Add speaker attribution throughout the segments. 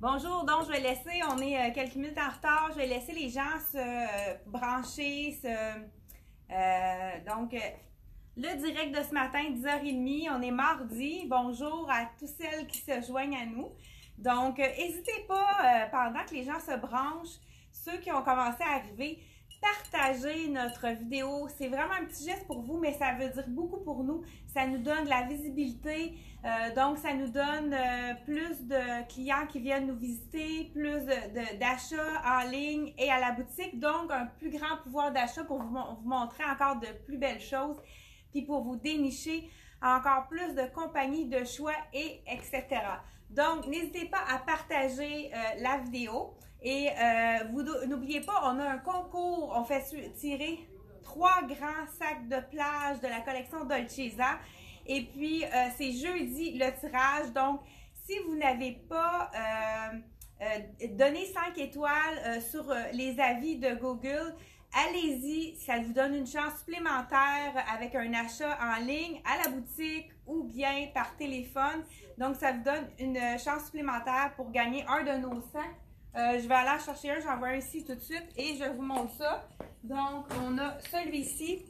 Speaker 1: Bonjour, donc je vais laisser, on est quelques minutes en retard, je vais laisser les gens se brancher, le direct de ce matin, 10h30, on est mardi. Bonjour à tous celles qui se joignent à nous. Donc, n'hésitez pas, pendant que les gens se branchent, ceux qui ont commencé à arriver, partagez notre vidéo. C'est vraiment un petit geste pour vous, mais ça veut dire beaucoup pour nous. Ça nous donne de la visibilité, donc ça nous donne plus de clients qui viennent nous visiter, plus d'achats en ligne et à la boutique, donc un plus grand pouvoir d'achat pour vous montrer encore de plus belles choses, puis pour vous dénicher encore plus de compagnies, de choix, et etc. Donc, n'hésitez pas à partager la vidéo. Et vous n'oubliez pas, on a un concours, on fait tirer 3 grands sacs de plage de la collection Dolcezza. Et puis, c'est jeudi le tirage. Donc, si vous n'avez pas donné 5 étoiles sur les avis de Google, allez-y, ça vous donne une chance supplémentaire avec un achat en ligne, à la boutique ou bien par téléphone. Donc, ça vous donne une chance supplémentaire pour gagner un de nos sacs. Je vais aller en chercher un, j'en vois un ici tout de suite et je vous montre ça. Donc, on a celui-ci.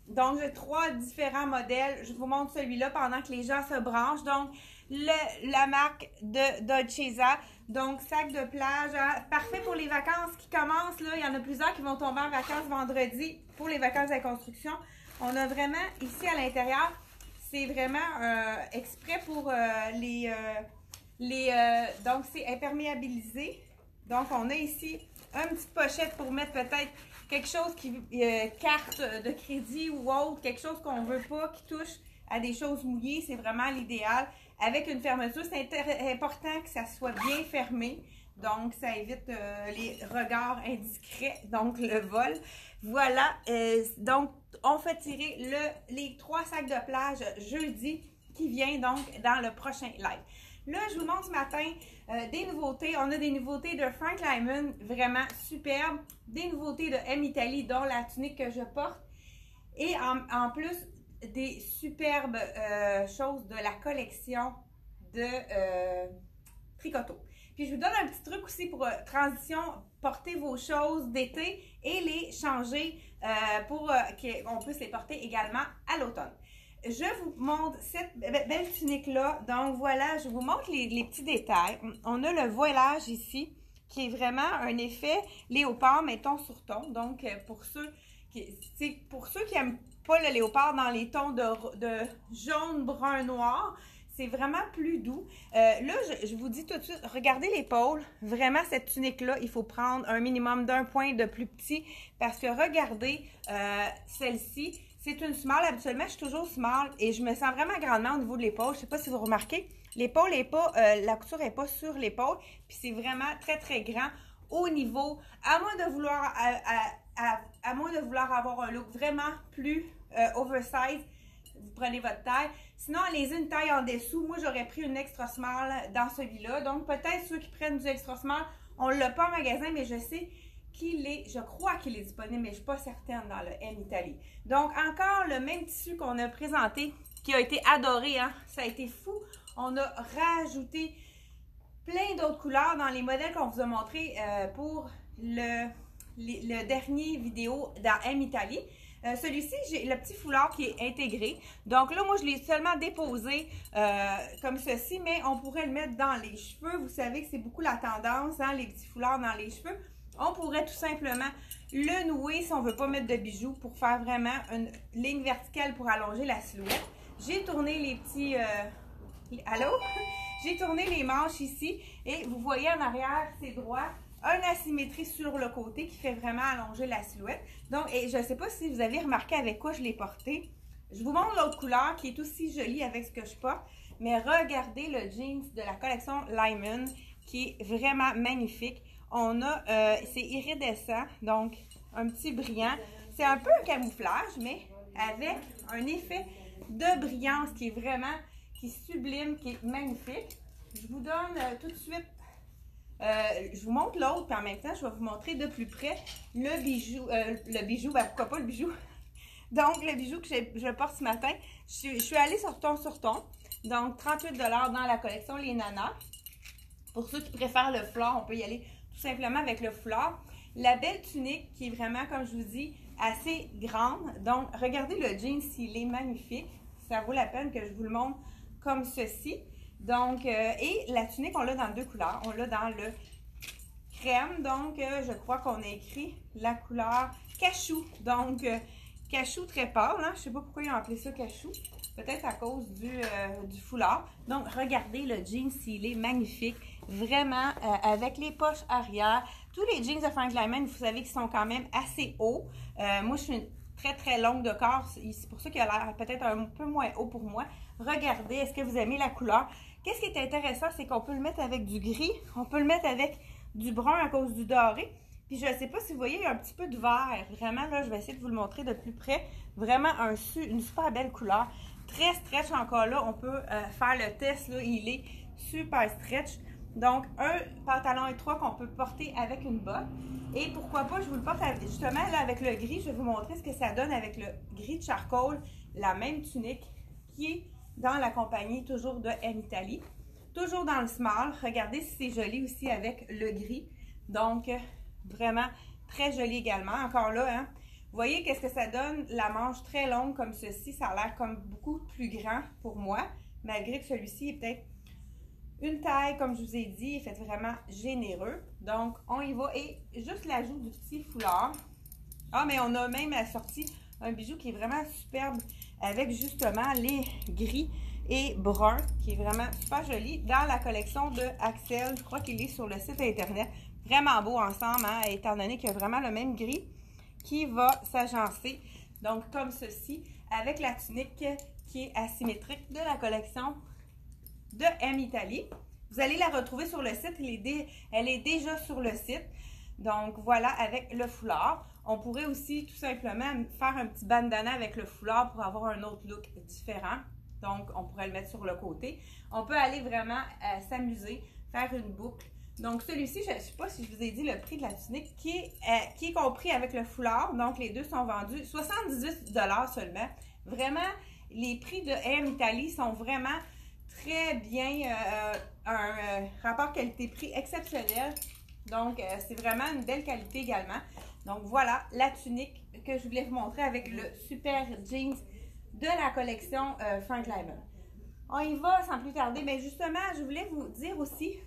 Speaker 1: Donc, j'ai 3 différents modèles. Je vous montre celui-là pendant que les gens se branchent. Donc, la marque de Dolcezza. Donc, sac de plage, hein, parfait pour les vacances qui commencent. Là, il y en a plusieurs qui vont tomber en vacances vendredi pour les vacances de la construction. On a vraiment, ici à l'intérieur, c'est vraiment exprès pour donc, c'est imperméabilisé. Donc, on a ici une petite pochette pour mettre peut-être quelque chose qui, carte de crédit ou autre, quelque chose qu'on veut pas qui touche à des choses mouillées. C'est vraiment l'idéal. Avec une fermeture, c'est important que ça soit bien fermé. Donc, ça évite les regards indiscrets, donc le vol. Voilà. Donc, on fait tirer les 3 sacs de plage jeudi qui vient donc dans le prochain live. Là, je vous montre ce matin des nouveautés. On a des nouveautés de Frank Lyman, vraiment superbes. Des nouveautés de M Italy, dont la tunique que je porte. Et en plus, des superbes choses de la collection de Tricoto. Puis, je vous donne un petit truc aussi pour transition, porter vos choses d'été et les changer pour qu'on puisse les porter également à l'automne. Je vous montre cette belle tunique-là. Donc, voilà, je vous montre les petits détails. On a le voilage ici, qui est vraiment un effet léopard, mais ton sur ton. Donc, pour ceux qui n'aiment pas le léopard dans les tons de jaune, brun, noir, c'est vraiment plus doux. Là, je vous dis tout de suite, regardez l'épaule. Vraiment, cette tunique-là, il faut prendre un minimum d'un point de plus petit parce que regardez celle-ci. C'est une small. Habituellement, je suis toujours small et je me sens vraiment grandement au niveau de l'épaule. Je ne sais pas si vous remarquez. L'épaule n'est pas, la couture n'est pas sur l'épaule. Puis c'est vraiment très, très grand au niveau. À moins de vouloir, à moins de vouloir avoir un look vraiment plus oversize, vous prenez votre taille. Sinon, allez-y une taille en dessous. Moi, j'aurais pris une extra small dans celui-là. Donc, peut-être ceux qui prennent du extra small, on ne l'a pas en magasin, mais je sais je crois qu'il est disponible, mais je ne suis pas certaine dans le M Italy. Donc, encore le même tissu qu'on a présenté, qui a été adoré, hein? Ça a été fou. On a rajouté plein d'autres couleurs dans les modèles qu'on vous a montrés pour le dernier vidéo dans M Italy. Celui-ci, j'ai le petit foulard qui est intégré. Donc là, moi, je l'ai seulement déposé comme ceci, mais on pourrait le mettre dans les cheveux. Vous savez que c'est beaucoup la tendance, hein, les petits foulards dans les cheveux. On pourrait tout simplement le nouer si on ne veut pas mettre de bijoux pour faire vraiment une ligne verticale pour allonger la silhouette. J'ai tourné les petits... Allô? J'ai tourné les manches ici et vous voyez en arrière, c'est droit. Une asymétrie sur le côté qui fait vraiment allonger la silhouette. Donc, et je ne sais pas si vous avez remarqué avec quoi je l'ai porté. Je vous montre l'autre couleur qui est aussi jolie avec ce que je porte. Mais regardez le jeans de la collection Lyman qui est vraiment magnifique. On a, c'est iridescent, donc un petit brillant. C'est un peu un camouflage, mais avec un effet de brillance qui est vraiment, qui est sublime, qui est magnifique. Je vous donne tout de suite, je vous montre l'autre, puis en même temps, je vais vous montrer de plus près le bijou, ben pourquoi pas le bijou. Donc, le bijou que je porte ce matin, je suis allée sur ton, donc 38 $ dans la collection Les Nanas. Pour ceux qui préfèrent le foulard, on peut y aller tout simplement avec le foulard. La belle tunique qui est vraiment, comme je vous dis, assez grande. Donc, regardez le jean s'il est magnifique. Ça vaut la peine que je vous le montre comme ceci. Donc, et la tunique, on l'a dans deux couleurs. On l'a dans le crème. Donc, je crois qu'on a écrit la couleur cachou. Donc, cachou très pâle. Hein? Je ne sais pas pourquoi ils ont appelé ça cachou. Peut-être à cause du foulard. Donc, regardez le jean s'il est magnifique. Vraiment, avec les poches arrière. Tous les jeans de Frank Lyman, vous savez qu'ils sont quand même assez hauts. Moi, je suis très longue de corps. C'est pour ça qu'il a l'air peut-être un peu moins haut pour moi. Regardez, est-ce que vous aimez la couleur? Qu'est-ce qui est intéressant, c'est qu'on peut le mettre avec du gris. On peut le mettre avec du brun à cause du doré. Puis je ne sais pas si vous voyez, il y a un petit peu de vert. Vraiment, là, je vais essayer de vous le montrer de plus près. Vraiment une super belle couleur. Très stretch encore là. On peut faire le test. Là, il est super stretch. Donc, un pantalon étroit qu'on peut porter avec une botte. Et pourquoi pas, je vous le porte justement là avec le gris. Je vais vous montrer ce que ça donne avec le gris de charcoal. La même tunique qui est dans la compagnie toujours de M Italie. Toujours dans le small. Regardez si c'est joli aussi avec le gris. Donc, vraiment très joli également. Encore là, hein. Vous voyez qu'est-ce que ça donne? La manche très longue comme ceci. Ça a l'air comme beaucoup plus grand pour moi. Malgré que celui-ci est peut-être une taille, comme je vous ai dit, est fait vraiment généreux. Donc, on y va. Et juste l'ajout du petit foulard. Ah, mais on a même assorti un bijou qui est vraiment superbe avec justement les gris et bruns, qui est vraiment super joli dans la collection de Axel. Je crois qu'il est sur le site internet. Vraiment beau ensemble, hein, étant donné qu'il y a vraiment le même gris qui va s'agencer. Donc, comme ceci, avec la tunique qui est asymétrique de la collection de M Italie. Vous allez la retrouver sur le site, elle est déjà sur le site. Donc voilà, avec le foulard. On pourrait aussi tout simplement faire un petit bandana avec le foulard pour avoir un autre look différent. Donc on pourrait le mettre sur le côté. On peut aller vraiment s'amuser, faire une boucle. Donc celui-ci, je ne sais pas si je vous ai dit le prix de la tunique qui est compris avec le foulard. Donc les deux sont vendus 78 $ seulement. Vraiment, les prix de M Italie sont vraiment très bien, un rapport qualité-prix exceptionnel. Donc, c'est vraiment une belle qualité également. Donc, voilà la tunique que je voulais vous montrer avec le super jeans de la collection Frank Lyman. On y va sans plus tarder. Mais justement, je voulais vous dire aussi,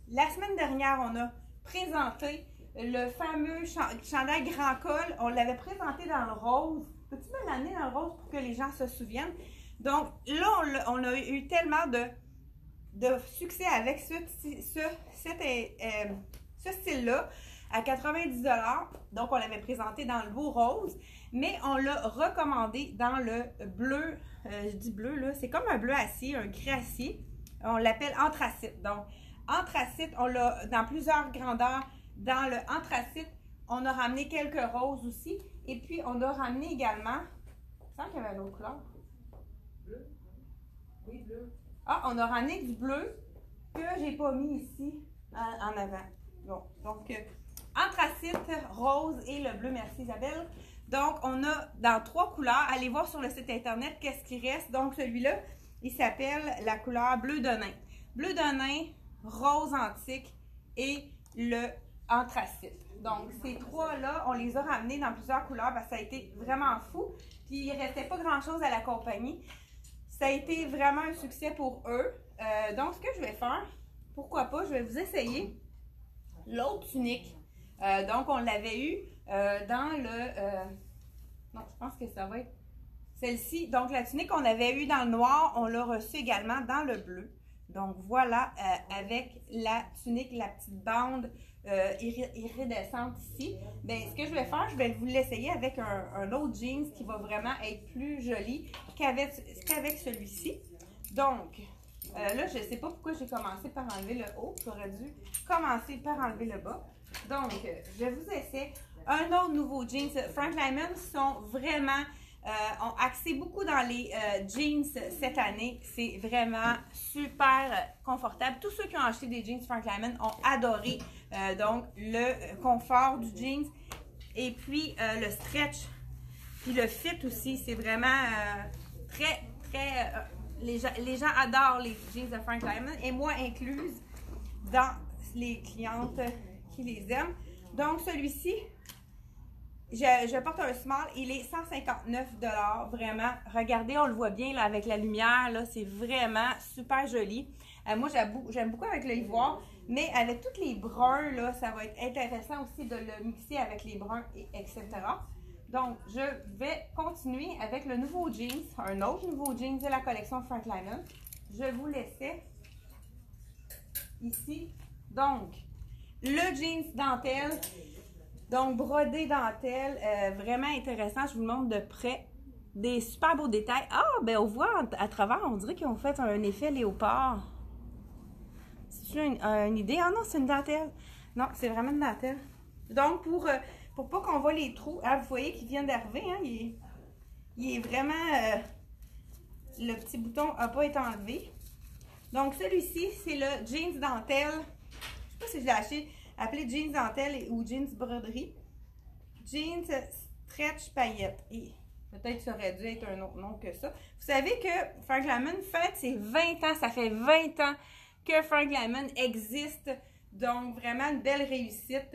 Speaker 1: la semaine dernière, on a présenté le fameux chandail grand col. On l'avait présenté dans le rose. Peux-tu me l'amener dans le rose pour que les gens se souviennent? Donc là, on a eu tellement de succès avec ce style-là à 90 $. Donc, on l'avait présenté dans le beau rose, mais on l'a recommandé dans le bleu. Je dis bleu, là, c'est comme un bleu acier, un gris acier. On l'appelle anthracite. Donc, anthracite, on l'a dans plusieurs grandeurs. Dans le anthracite, on a ramené quelques roses aussi. Et puis, on a ramené également, je sens qu'il y avait une autre couleur. Bleu? Oui, bleu. Ah, on a ramené du bleu que j'ai pas mis ici en avant. Bon, donc, anthracite, rose et le bleu. Merci Isabelle. Donc, on a dans 3 couleurs. Allez voir sur le site internet qu'est-ce qui reste. Donc, celui-là, il s'appelle la couleur bleu de nain. Bleu de nain, rose antique et le anthracite. Donc, ces 3-là, on les a ramenés dans plusieurs couleurs parce que ça a été vraiment fou. Puis, il ne restait pas grand-chose à la compagnie. Ça a été vraiment un succès pour eux. Donc, ce que je vais faire, pourquoi pas, je vais vous essayer l'autre tunique. Donc, on l'avait eu dans le... non, je pense que ça va être celle-ci. Donc, la tunique qu'on avait eue dans le noir, on l'a reçue également dans le bleu. Donc, voilà, avec la tunique, la petite bande iridescente ici. Bien, ce que je vais faire, je vais vous l'essayer avec un autre jeans qui va vraiment être plus joli qu'avec celui-ci. Donc, là, je ne sais pas pourquoi j'ai commencé par enlever le haut. J'aurais dû commencer par enlever le bas. Donc, je vous essaie un autre nouveau jeans. Frank Lyman sont vraiment... ont axé beaucoup dans les jeans cette année. C'est vraiment super confortable. Tous ceux qui ont acheté des jeans Frank Lyman ont adoré donc le confort du jeans et puis le stretch puis le fit aussi. C'est vraiment les gens adorent les jeans de Frank Lyman et moi incluse. dans les clientes qui les aiment. Donc, celui-ci, je porte un small, il est 159 $. Vraiment, regardez, on le voit bien là, avec la lumière, là, c'est vraiment super joli. Moi, j'aime beaucoup avec le ivoire, mais avec tous les bruns, là, ça va être intéressant aussi de le mixer avec les bruns, etc. Donc, je vais continuer avec le nouveau jeans, un autre nouveau jeans de la collection Frank Lyman. Je vous laissais ici. Donc, le jeans dentelle, donc brodé dentelle, vraiment intéressant. Je vous le montre de près. Des super beaux détails. Ah, ben on voit à travers, on dirait qu'ils ont fait un effet léopard. C'est une idée? Ah non, c'est une dentelle. Non, c'est vraiment une dentelle. Donc, pour pas qu'on voit les trous, hein, vous voyez qu'ils viennent d'arriver, hein, il est vraiment... le petit bouton n'a pas été enlevé. Donc, celui-ci, c'est le jeans dentelle. Je sais pas si je l'ai appelé jeans dentelle ou jeans broderie. Jeans stretch paillettes. Et peut-être ça aurait dû être un autre nom que ça. Vous savez que Frank Lyman fête ses 20 ans. Ça fait 20 ans que Frank Lyman existe. Donc, vraiment une belle réussite.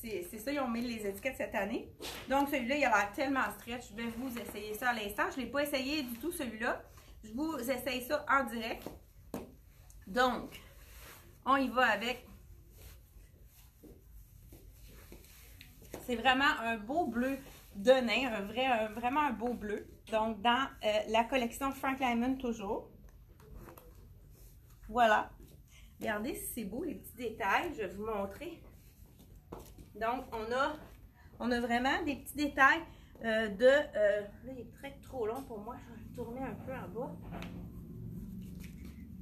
Speaker 1: C'est ça, ils ont mis les étiquettes cette année. Donc, celui-là, il a l'air tellement stretch. Je vais vous essayer ça à l'instant. Je ne l'ai pas essayé du tout, celui-là. Je vous essaye ça en direct. Donc, on y va avec. C'est vraiment un beau bleu de nain, vraiment un beau bleu. Donc, dans la collection Frank Lyman toujours. Voilà. Regardez si c'est beau, les petits détails. Je vais vous montrer. Donc, on a vraiment des petits détails là, il est peut-être trop long pour moi. Je vais le tourner un peu en bas.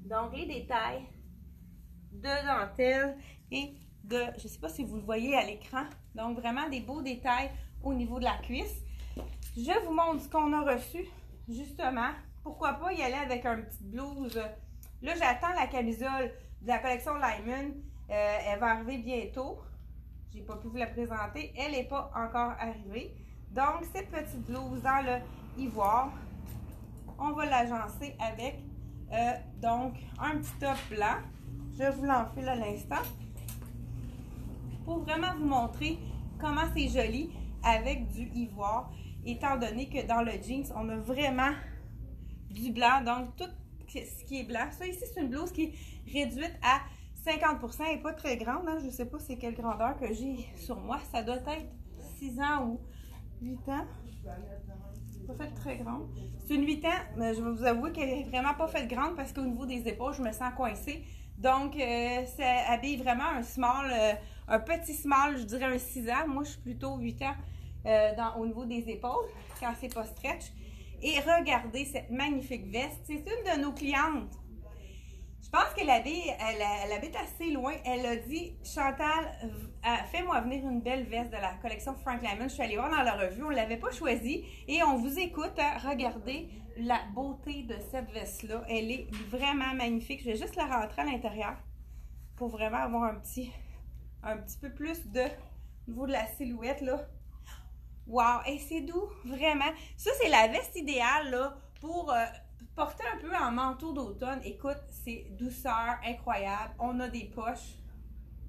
Speaker 1: Donc, les détails de dentelle et de... Je ne sais pas si vous le voyez à l'écran. Donc, vraiment des beaux détails au niveau de la cuisse. Je vous montre ce qu'on a reçu, justement. Pourquoi pas y aller avec un petit blouse. Là, j'attends la camisole de la collection Lyman. Elle va arriver bientôt. Je n'ai pas pu vous la présenter. Elle n'est pas encore arrivée. Donc, cette petite blouse dans le ivoire, on va l'agencer avec donc un petit top blanc. Je vous l'enfile à l'instant pour vraiment vous montrer comment c'est joli avec du ivoire, étant donné que dans le jeans, on a vraiment du blanc. Donc, tout ce qui est blanc. Ça ici, c'est une blouse qui est réduite à 50%. Elle n'est pas très grande. Hein? Je ne sais pas c'est quelle grandeur que j'ai sur moi. Ça doit être 6 ans ou 8 ans. Pas faite très grande. C'est une 8 ans, mais je vais vous avouer qu'elle n'est vraiment pas faite grande parce qu'au niveau des épaules, je me sens coincée. Donc, ça habille vraiment un small, un petit small, je dirais un 6 ans. Moi, je suis plutôt 8 ans au niveau des épaules, quand c'est pas stretch. Et regardez cette magnifique veste. C'est une de nos clientes. Je pense qu'elle habite assez loin. Elle a dit, Chantal, fais-moi venir une belle veste de la collection Frank Lyman. Je suis allée voir dans la revue, on ne l'avait pas choisie. Et on vous écoute. Hein, regardez la beauté de cette veste-là. Elle est vraiment magnifique. Je vais juste la rentrer à l'intérieur pour vraiment avoir un petit peu plus de niveau de la silhouette, là. Wow! Et c'est doux, vraiment. Ça, c'est la veste idéale, là, pour... porter un peu en manteau d'automne. Écoute, c'est douceur incroyable. On a des poches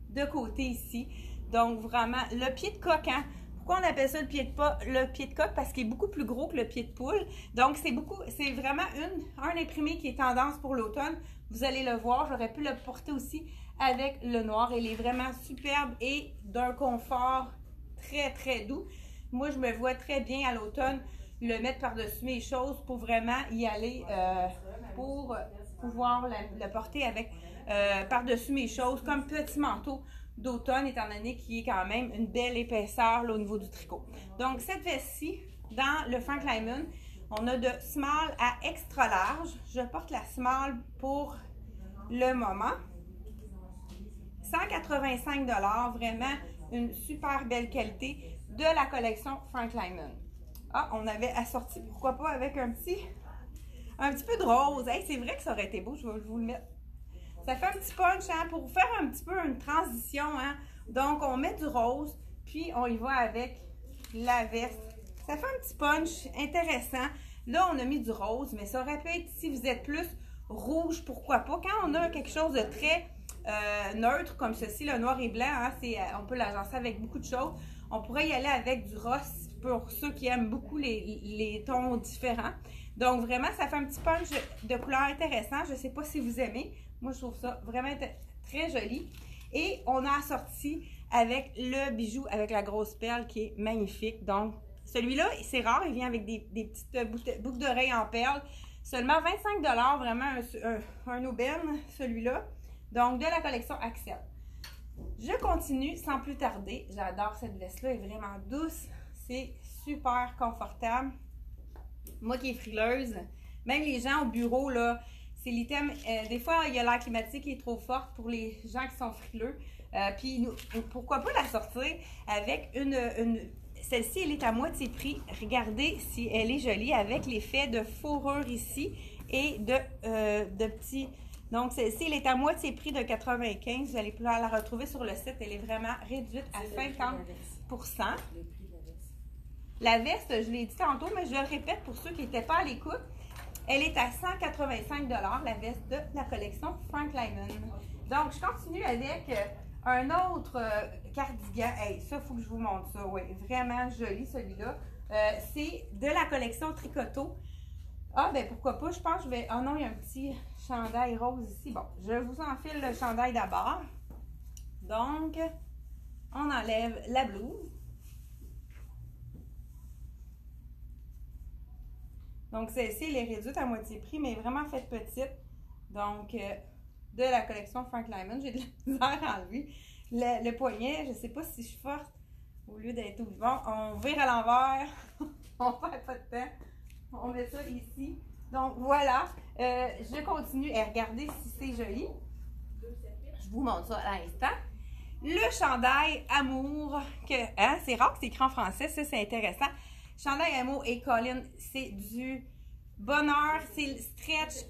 Speaker 1: de côté ici. Donc, vraiment, le pied de coq, hein? Pourquoi on appelle ça le pied de coq? Parce qu'il est beaucoup plus gros que le pied de poule. Donc, c'est vraiment un imprimé qui est tendance pour l'automne. Vous allez le voir. J'aurais pu le porter aussi avec le noir. Il est vraiment superbe et d'un confort très, très doux. Moi, je me vois très bien à l'automne le mettre par-dessus mes choses pour vraiment y aller pour pouvoir le porter avec par-dessus mes choses comme petit manteau d'automne, étant donné qu'il est quand même une belle épaisseur là, au niveau du tricot. Donc, cette veste-ci, dans le Frank Lyman, on a de small à extra large. Je porte la small pour le moment. 185 $, vraiment une super belle qualité de la collection Frank Lyman. Ah, on avait assorti, pourquoi pas, avec un petit peu de rose. Hey, c'est vrai que ça aurait été beau, je vais vous le mettre. Ça fait un petit punch, hein, pour faire un petit peu une transition, hein. Donc, on met du rose, puis on y va avec la veste. Ça fait un petit punch intéressant. Là, on a mis du rose, mais ça aurait pu être, si vous êtes plus rouge, pourquoi pas. Quand on a quelque chose de très neutre comme ceci, le noir et blanc, hein, on peut l'agencer avec beaucoup de choses. On pourrait y aller avec du rose pour ceux qui aiment beaucoup les tons différents. Donc vraiment, ça fait un petit punch de couleur intéressant. Je ne sais pas si vous aimez. Moi, je trouve ça vraiment très joli. Et on a assorti avec le bijou avec la grosse perle qui est magnifique. Donc, celui-là, c'est rare. Il vient avec des petites boucles d'oreilles en perles. Seulement 25 $, vraiment un aubaine, celui-là. Donc, de la collection Axel. Je continue sans plus tarder. J'adore cette veste-là. Elle est vraiment douce. C'est super confortable. Moi qui est frileuse, même les gens au bureau, là, c'est l'item. Des fois, il y a l'air climatique qui est trop forte pour les gens qui sont frileux. Puis, pourquoi pas la sortir avec celle-ci, elle est à moitié prix. Regardez si elle est jolie avec l'effet de fourrure ici et de petits. Donc, celle-ci, elle est à moitié prix de 95. Vous allez pouvoir la retrouver sur le site. Elle est vraiment réduite à 50%. La veste, je l'ai dit tantôt, mais je le répète pour ceux qui n'étaient pas à l'écoute. Elle est à 185 $, la veste de la collection Frank Lyman. Donc, je continue avec un autre cardigan. Hey, ça, il faut que je vous montre ça. Oui, vraiment joli celui-là. C'est de la collection Tricoto. Ah, ben pourquoi pas, je pense que je vais... Oh non, il y a un petit chandail rose ici. Bon, je vous enfile le chandail d'abord. Donc, on enlève la blouse. Donc, celle-ci, elle est réduite à moitié prix, mais vraiment faite petite. Donc, de la collection Frank Lyman. J'ai de la misère à enlever. Le poignet, je ne sais pas si je force au lieu d'être tout bon. On vire à l'envers. On ne perd pas de temps. On met ça ici. Donc, voilà. Je continue à regarder si c'est joli. Je vous montre ça à l'instant. Le chandail Amour, hein, c'est rare que c'est écrit en français, ça c'est intéressant. Chandail Amour et Colin, c'est du bonheur, c'est stretch,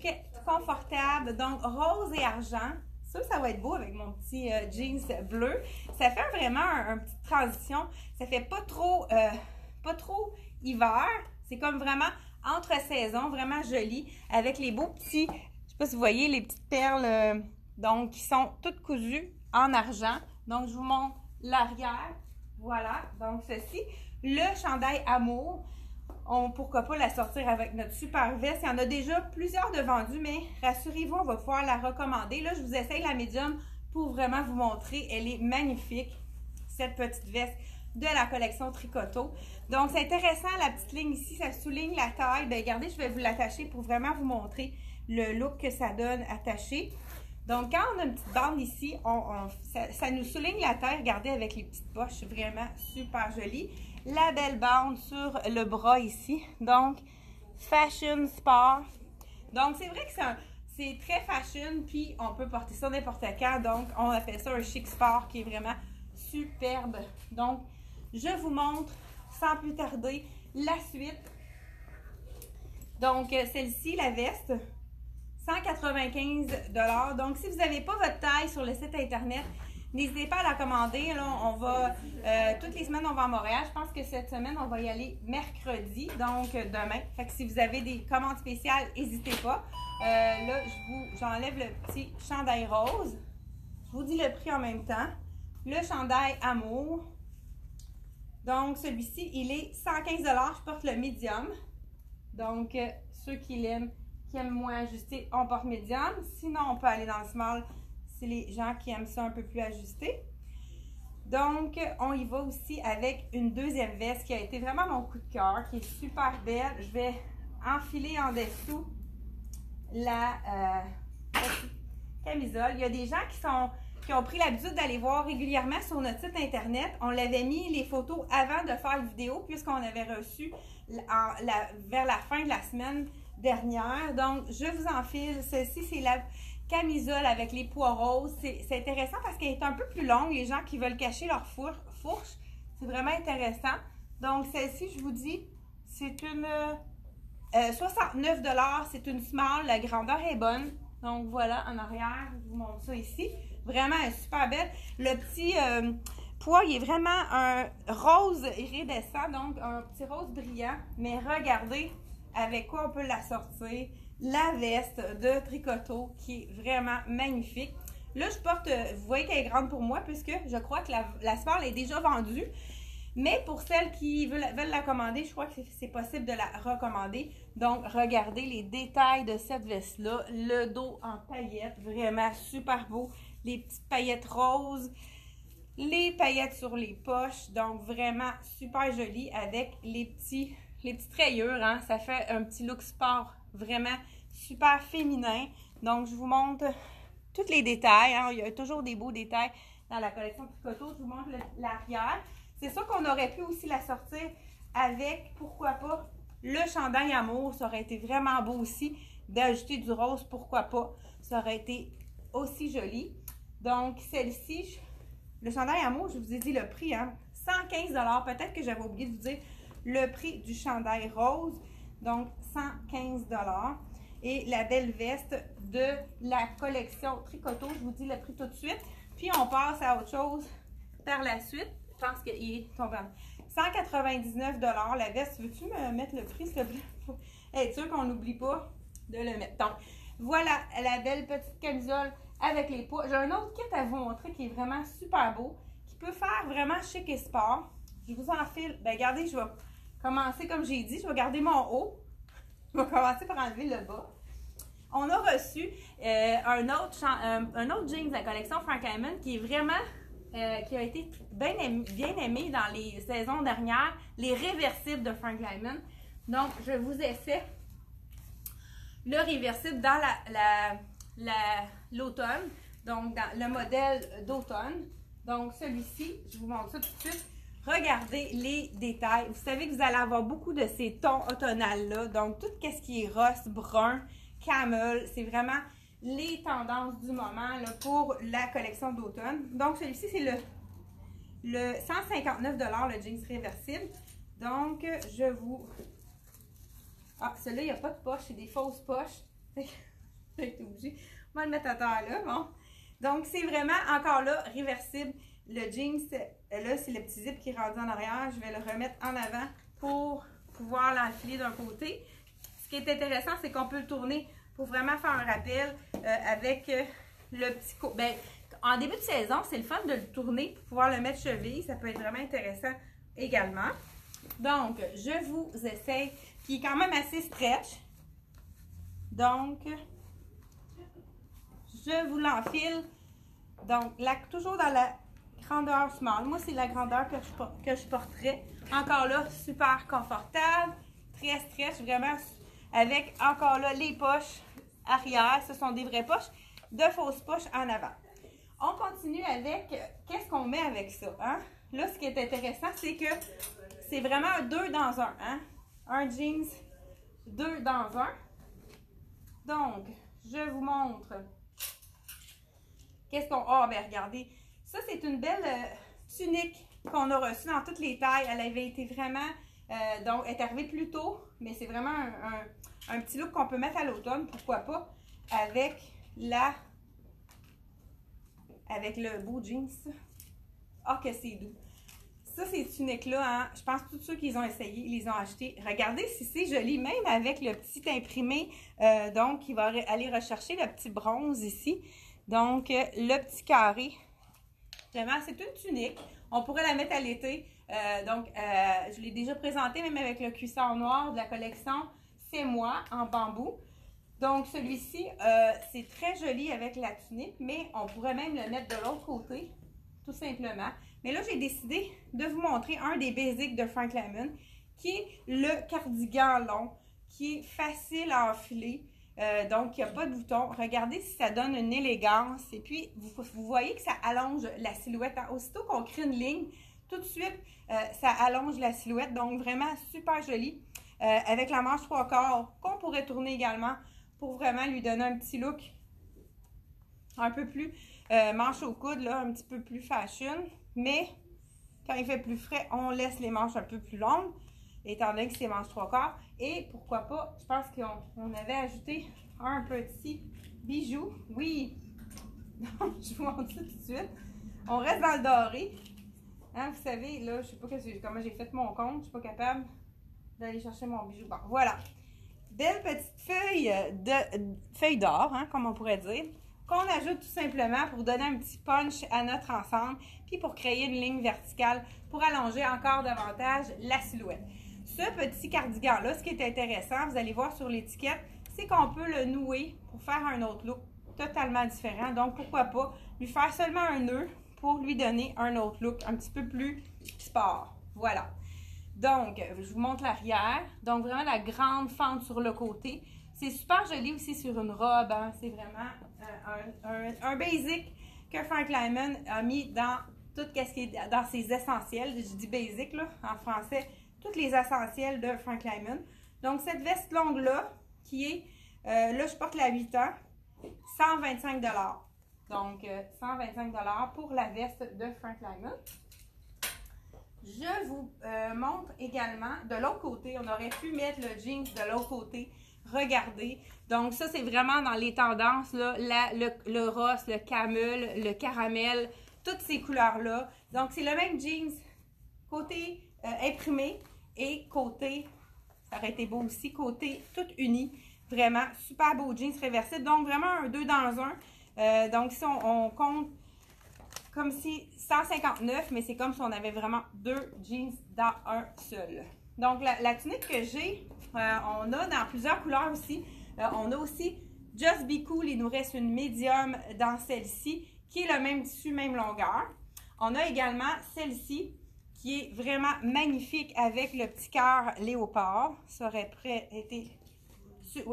Speaker 1: confortable, donc rose et argent. Ça va être beau avec mon petit jeans bleu. Ça fait vraiment une petite transition. Ça fait pas trop hiver. C'est comme vraiment entre saisons, vraiment joli, avec les beaux petits, je sais pas si vous voyez, les petites perles, donc qui sont toutes cousues en argent. Donc, je vous montre l'arrière. Voilà, donc ceci. Le chandail Amour, pourquoi pas la sortir avec notre super veste. Il y en a déjà plusieurs de vendus, mais rassurez-vous, on va pouvoir la recommander. Là, je vous essaye la médium pour vraiment vous montrer. Elle est magnifique, cette petite veste de la collection Tricoto. Donc, c'est intéressant, la petite ligne ici, ça souligne la taille. Bien, regardez, je vais vous l'attacher pour vraiment vous montrer le look que ça donne attaché. Donc, quand on a une petite bande ici, ça nous souligne la taille. Regardez, avec les petites poches, vraiment super joli. La belle bande sur le bras ici. Donc, fashion sport. Donc, c'est vrai que c'est très fashion, puis on peut porter ça n'importe quand. Donc, on appelle ça un chic sport qui est vraiment superbe. Donc, je vous montre sans plus tarder la suite. Donc, celle-ci, la veste, 195 $. Donc, si vous n'avez pas votre taille sur le site internet, n'hésitez pas à la commander. Là, on va, toutes les semaines, on va à Montréal. Je pense que cette semaine, on va y aller mercredi, donc demain. Fait que si vous avez des commandes spéciales, n'hésitez pas. Là, j'enlève le petit chandail rose. Je vous dis le prix en même temps. Le chandail Amour. Donc, celui-ci, il est 115 $. Je porte le médium. Donc, ceux qui aiment moins ajusté, on porte médium. Sinon, on peut aller dans le small. C'est les gens qui aiment ça un peu plus ajusté. Donc, on y va aussi avec une deuxième veste qui a été vraiment mon coup de cœur, qui est super belle. Je vais enfiler en dessous la camisole. Il y a des gens qui ont pris l'habitude d'aller voir régulièrement sur notre site internet. On l'avait mis les photos avant de faire la vidéo, puisqu'on avait reçu vers la fin de la semaine dernière. Donc, je vous enfile. Celle-ci, c'est la camisole avec les pois roses. C'est intéressant parce qu'elle est un peu plus longue. Les gens qui veulent cacher leur fourche, c'est vraiment intéressant. Donc, celle-ci, je vous dis, c'est une 69 $. C'est une small. La grandeur est bonne. Donc, voilà, en arrière, je vous montre ça ici. Vraiment, elle est super belle. Le petit pois, il est vraiment un rose iridescent, donc un petit rose brillant. Mais regardez avec quoi on peut la sortir. La veste de Tricoto qui est vraiment magnifique. Là, je porte, vous voyez qu'elle est grande pour moi puisque je crois que la small est déjà vendue. Mais pour celles qui veulent la commander, je crois que c'est possible de la recommander. Donc, regardez les détails de cette veste-là. Le dos en paillettes, vraiment super beau. Les petites paillettes roses, les paillettes sur les poches. Donc, vraiment super joli avec les petites rayures. Hein? Ça fait un petit look sport vraiment super féminin. Donc, je vous montre tous les détails. Hein? Il y a toujours des beaux détails dans la collection Tricoto. Je vous montre l'arrière. C'est sûr qu'on aurait pu aussi la sortir avec, pourquoi pas, le chandail amour. Ça aurait été vraiment beau aussi d'ajouter du rose, pourquoi pas. Ça aurait été aussi joli. Donc, celle-ci, le chandail amour, je vous ai dit le prix, hein, 115 $. Peut-être que j'avais oublié de vous dire le prix du chandail rose. Donc, 115 $. Et la belle veste de la collection Tricoto, je vous dis le prix tout de suite. Puis, on passe à autre chose par la suite. Je pense qu'il est tombé. 199 $. La veste, veux-tu me mettre le prix, s'il te plaît? Faut être sûr qu'on n'oublie pas de le mettre. Donc, voilà la belle petite camisole avec les pois. J'ai un autre kit à vous montrer qui est vraiment super beau, qui peut faire vraiment chic et sport. Je vous enfile. Ben, regardez, je vais commencer comme j'ai dit. Je vais garder mon haut. Je vais commencer par enlever le bas. On a reçu un autre jeans de la collection Frank Hyman qui est vraiment... qui a été bien aimé dans les saisons dernières, les réversibles de Frank Hyman. Donc, je vous ai fait le réversible dans l'automne, donc dans le modèle d'automne. Donc, celui-ci, je vous montre ça tout de suite. Regardez les détails. Vous savez que vous allez avoir beaucoup de ces tons automnales-là. Donc, tout ce qui est rose, brun, camel, c'est vraiment... les tendances du moment là, pour la collection d'automne. Donc, celui-ci, c'est le 159 $, le jeans réversible. Donc, je vous... Ah, celui-là, il n'y a pas de poche, c'est des fausses poches. J'ai été obligée. On va le mettre à terre là, bon. Donc, c'est vraiment, encore là, réversible. Le jeans, là, c'est le petit zip qui est rendu en arrière. Je vais le remettre en avant pour pouvoir l'enfiler d'un côté. Ce qui est intéressant, c'est qu'on peut le tourner pour vraiment faire un rappel avec le petit... Ben, en début de saison, c'est le fun de le tourner pour pouvoir le mettre cheville. Ça peut être vraiment intéressant également. Donc, je vous essaye, qui est quand même assez stretch. Donc, je vous l'enfile. Donc, toujours dans la grandeur small. Moi, c'est la grandeur que je porterais. Encore là, super confortable, très stretch, vraiment... avec encore là les poches arrière, ce sont des vraies poches, de fausses poches en avant. On continue avec, qu'est-ce qu'on met avec ça? Hein? Là, ce qui est intéressant, c'est que c'est vraiment un 2 dans 1. Hein? Un jeans 2 dans 1. Donc, je vous montre. Qu'est-ce qu'on... Ah, ben regardez, ça c'est une belle tunique qu'on a reçue dans toutes les tailles. Elle avait été vraiment... donc, elle est arrivée plus tôt, mais c'est vraiment un petit look qu'on peut mettre à l'automne, pourquoi pas, avec le beau jeans. Ah, que c'est doux. Ça, ces tuniques-là, hein, je pense que tous ceux qui les ont essayés, ils les ont achetés. Regardez si c'est joli, même avec le petit imprimé, donc, qui va aller rechercher le petit bronze ici. Donc, le petit carré. Vraiment, c'est une tunique. On pourrait la mettre à l'été. Je l'ai déjà présenté, même avec le cuissard noir de la collection C'est moi, en bambou. Donc, celui-ci, c'est très joli avec la tunique, mais on pourrait même le mettre de l'autre côté, tout simplement. Mais là, j'ai décidé de vous montrer un des basics de Frank Hyman, qui est le cardigan long, qui est facile à enfiler. Donc, il n'y a pas de bouton. Regardez si ça donne une élégance. Et puis, vous voyez que ça allonge la silhouette. Aussitôt qu'on crée une ligne, tout de suite, ça allonge la silhouette. Donc, vraiment super joli. Avec la manche 3/4 qu'on pourrait tourner également pour vraiment lui donner un petit look un peu plus manche au coude, là, un petit peu plus fashion. Mais, quand il fait plus frais, on laisse les manches un peu plus longues, étant donné que c'est manche 3/4. Et pourquoi pas, je pense qu'on avait ajouté un petit bijou. Oui! Donc, je vous montre ça tout de suite. On reste dans le doré. Hein, vous savez, là, je sais pas comment j'ai fait mon compte. Je suis pas capable d'aller chercher mon bijou. Bon, voilà. Belle petite feuille d'or, hein, comme on pourrait dire. qu'on ajoute tout simplement pour donner un petit punch à notre ensemble, puis pour créer une ligne verticale pour allonger encore davantage la silhouette. Ce petit cardigan-là, ce qui est intéressant, vous allez voir sur l'étiquette, c'est qu'on peut le nouer pour faire un autre look totalement différent. Donc, pourquoi pas lui faire seulement un nœud pour lui donner un autre look un petit peu plus sport. Voilà. Donc, je vous montre l'arrière. Donc, vraiment la grande fente sur le côté. C'est super joli aussi sur une robe. Hein. C'est vraiment un basic que Frank Lyman a mis dans tout ce qui est dans ses essentiels. Je dis basic là, en français. Tous les essentiels de Frank Lyman. Donc, cette veste longue-là, qui est, là, je porte la 8 ans, 125 $. Donc, 125 $ pour la veste de Frank Lyman. Je vous montre également, de l'autre côté, on aurait pu mettre le jeans de l'autre côté. Regardez. Donc, ça, c'est vraiment dans les tendances, là, le rose, le camel, le caramel, toutes ces couleurs-là. Donc, c'est le même jeans côté imprimé et côté, ça aurait été beau aussi, côté tout uni. Vraiment, super beau jeans réversible. Donc, vraiment un 2 dans 1. Donc, si on compte comme si 159, mais c'est comme si on avait vraiment 2 jeans dans un seul. Donc, la tunique que j'ai, on a dans plusieurs couleurs aussi. On a aussi Just Be Cool. Il nous reste une médium dans celle-ci, qui est le même tissu, même longueur. On a également celle-ci, qui est vraiment magnifique avec le petit cœur léopard. Ça aurait été...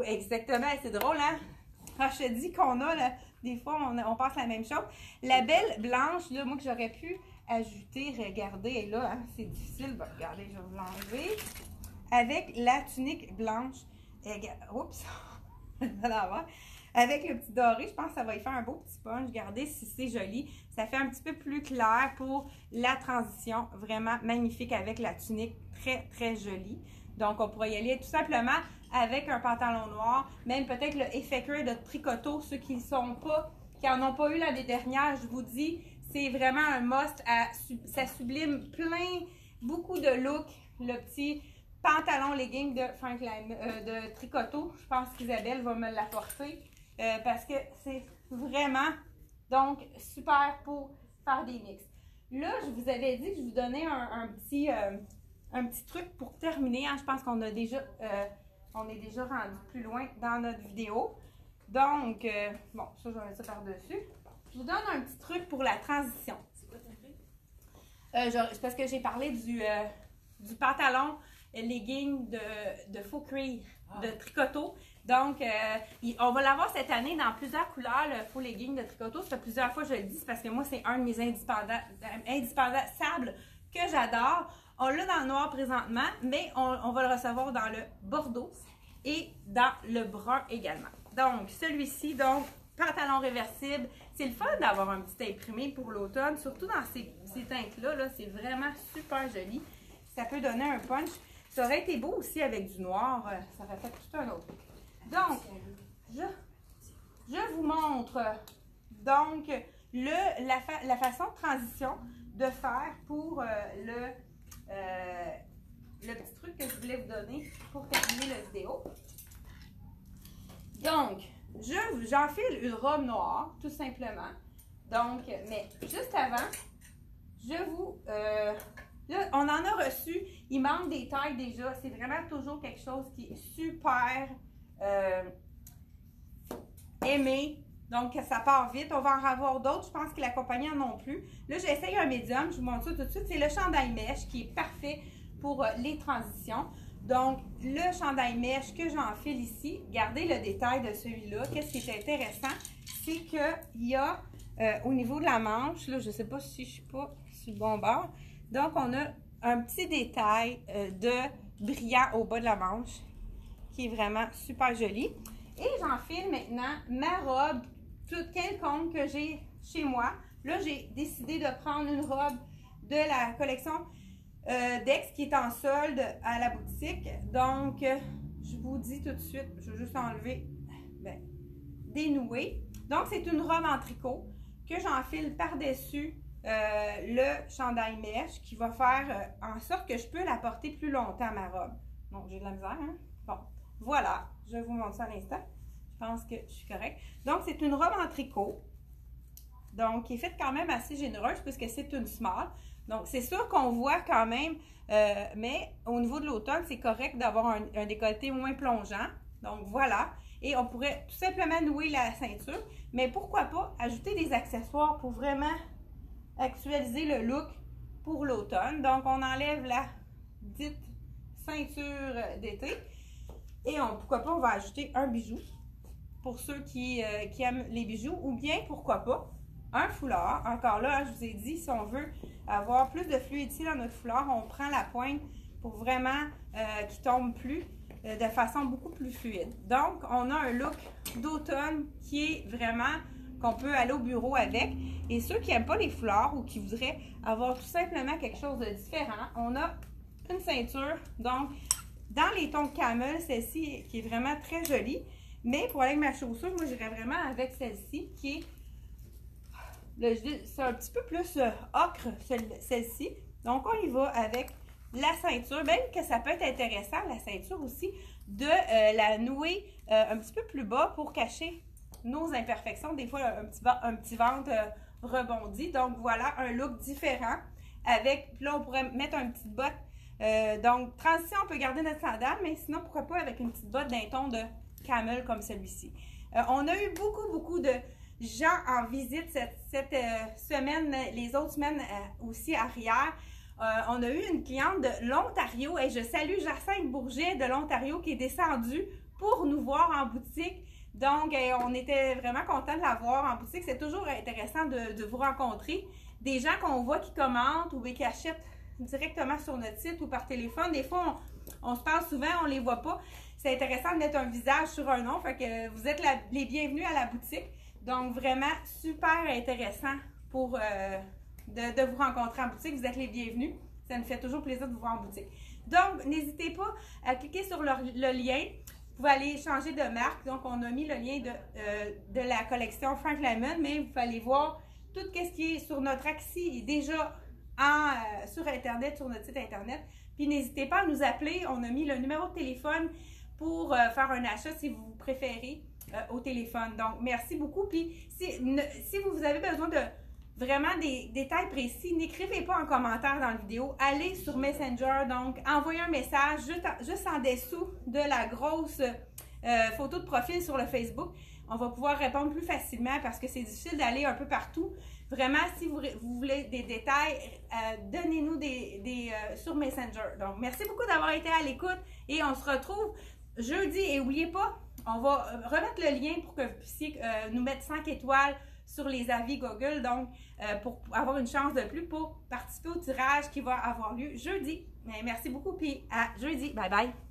Speaker 1: Exactement, c'est drôle, hein? Quand je te dis qu'on a, là, des fois, on pense la même chose. La belle blanche, là, moi, que j'aurais pu ajouter, regardez, et là, hein, c'est difficile. Bon, regardez, je vais vous l'enlever. Avec la tunique blanche. Oups! Avec le petit doré, je pense que ça va y faire un beau petit punch. Regardez si c'est joli. Ça fait un petit peu plus clair pour la transition. Vraiment magnifique avec la tunique. Très, très jolie. Donc, on pourrait y aller tout simplement avec un pantalon noir. Même peut-être le effet de tricoteau. Ceux qui n'en ont pas eu l'année dernière, je vous dis, c'est vraiment un must. Ça sublime beaucoup de looks. Le petit pantalon legging de Frank Lyman, de tricoteau. Je pense qu'Isabelle va me l'apporter. Parce que c'est vraiment, donc, super pour faire des mix. Là, je vous avais dit que je vous donnais un petit truc pour terminer. Hein. Je pense qu'on est déjà rendu plus loin dans notre vidéo. Donc, bon, ça, je vais mettre ça par-dessus. Je vous donne un petit truc pour la transition. C'est quoi ton truc? C'est parce que j'ai parlé du pantalon legging de faux cuir, de tricoteau. Donc, on va l'avoir cette année dans plusieurs couleurs, le faux legging de tricoteau. Ça fait plusieurs fois que je le dis, c'est parce que moi, c'est un de mes indispensables que j'adore. On l'a dans le noir présentement, mais on va le recevoir dans le bordeaux et dans le brun également. Donc, celui-ci, donc, pantalon réversible. C'est le fun d'avoir un petit imprimé pour l'automne, surtout dans ces teintes-là. Là, c'est vraiment super joli. Ça peut donner un punch. Ça aurait été beau aussi avec du noir. Ça aurait fait tout un autre. Donc, je vous montre donc la façon de transition de faire pour le petit truc que je voulais vous donner pour terminer la vidéo. Donc, j'enfile une robe noire, tout simplement. Donc, mais juste avant, je vous... là, on en a reçu. Il manque des tailles déjà. C'est vraiment toujours quelque chose qui est super aimé. Donc, ça part vite. On va en avoir d'autres. Je pense que la compagnie en a plus. Là, j'essaye un médium. Je vous montre ça tout de suite. C'est le chandail mèche qui est parfait pour les transitions. Donc, le chandail mèche que j'enfile ici, regardez le détail de celui-là. Qu'est-ce qui est intéressant, c'est qu'il y a au niveau de la manche, là, je ne sais pas si je ne suis pas sur le bon bord. Donc, on a un petit détail de brillant au bas de la manche qui est vraiment super joli. Et j'enfile maintenant ma robe toute quelconque que j'ai chez moi. Là, j'ai décidé de prendre une robe de la collection Dex qui est en solde à la boutique. Donc, je vous dis tout de suite, je vais juste enlever, dénouer. Donc, c'est une robe en tricot que j'enfile par-dessus le chandail mèche qui va faire en sorte que je peux la porter plus longtemps, ma robe. Bon, j'ai de la misère, hein? Bon, voilà, je vous montre ça à l'instant. Je pense que je suis correcte. Donc, c'est une robe en tricot. Donc, qui est faite quand même assez généreuse puisque c'est une small. Donc, c'est sûr qu'on voit quand même, mais au niveau de l'automne, c'est correct d'avoir un décolleté moins plongeant. Donc, voilà. Et on pourrait tout simplement nouer la ceinture. Mais pourquoi pas ajouter des accessoires pour vraiment actualiser le look pour l'automne. Donc, on enlève la dite ceinture d'été. Et pourquoi pas, on va ajouter un bijou pour ceux qui aiment les bijoux. Ou bien, pourquoi pas, un foulard. Encore là, je vous ai dit, si on veut avoir plus de fluidité dans notre foulard, on prend la pointe pour vraiment qu'il tombe plus de façon beaucoup plus fluide. Donc, on a un look d'automne qui est vraiment qu'on peut aller au bureau avec. Et ceux qui n'aiment pas les foulards ou qui voudraient avoir tout simplement quelque chose de différent, on a une ceinture. Donc, dans les tons camel, celle-ci qui est vraiment très jolie. Mais pour aller avec ma chaussure, moi, j'irais vraiment avec celle-ci qui est c'est un petit peu plus ocre, celle-ci. Donc, on y va avec la ceinture. Même que ça peut être intéressant, la ceinture aussi, de la nouer un petit peu plus bas pour cacher nos imperfections. Des fois, un petit ventre rebondi. Donc, voilà un look différent. Avec, là, on pourrait mettre une petite botte. Donc, transition, on peut garder notre sandale, mais sinon, pourquoi pas avec une petite botte d'un ton de camel comme celui-ci. On a eu beaucoup de gens en visite cette semaine, les autres semaines aussi arrière. On a eu une cliente de l'Ontario et je salue Jacinthe Bourget de l'Ontario qui est descendue pour nous voir en boutique. Donc, on était vraiment contents de la voir en boutique. C'est toujours intéressant de vous rencontrer. Des gens qu'on voit qui commentent ou qui achètent directement sur notre site ou par téléphone. Des fois, on se parle souvent, on ne les voit pas. C'est intéressant de mettre un visage sur un nom. Fait que vous êtes les bienvenus à la boutique. Donc, vraiment super intéressant pour de vous rencontrer en boutique. Vous êtes les bienvenus. Ça nous fait toujours plaisir de vous voir en boutique. Donc, n'hésitez pas à cliquer sur le lien. Vous pouvez aller changer de marque. Donc, on a mis le lien de la collection Frank Lemon, mais vous pouvez aller voir tout ce qui est sur notre Axi déjà sur Internet, sur notre site Internet. Puis, n'hésitez pas à nous appeler. On a mis le numéro de téléphone pour faire un achat si vous préférez au téléphone. Donc, merci beaucoup. Puis, si vous avez besoin de vraiment des détails précis, n'écrivez pas en commentaire dans la vidéo. Allez sur Messenger. Donc, envoyez un message juste en dessous de la grosse photo de profil sur le Facebook. On va pouvoir répondre plus facilement parce que c'est difficile d'aller un peu partout. Vraiment, si vous voulez des détails, donnez-nous sur Messenger. Donc, merci beaucoup d'avoir été à l'écoute et on se retrouve jeudi. Et n'oubliez pas, on va remettre le lien pour que vous puissiez nous mettre 5 étoiles sur les avis Google, donc pour avoir une chance de plus pour participer au tirage qui va avoir lieu jeudi. Merci beaucoup, puis à jeudi. Bye bye!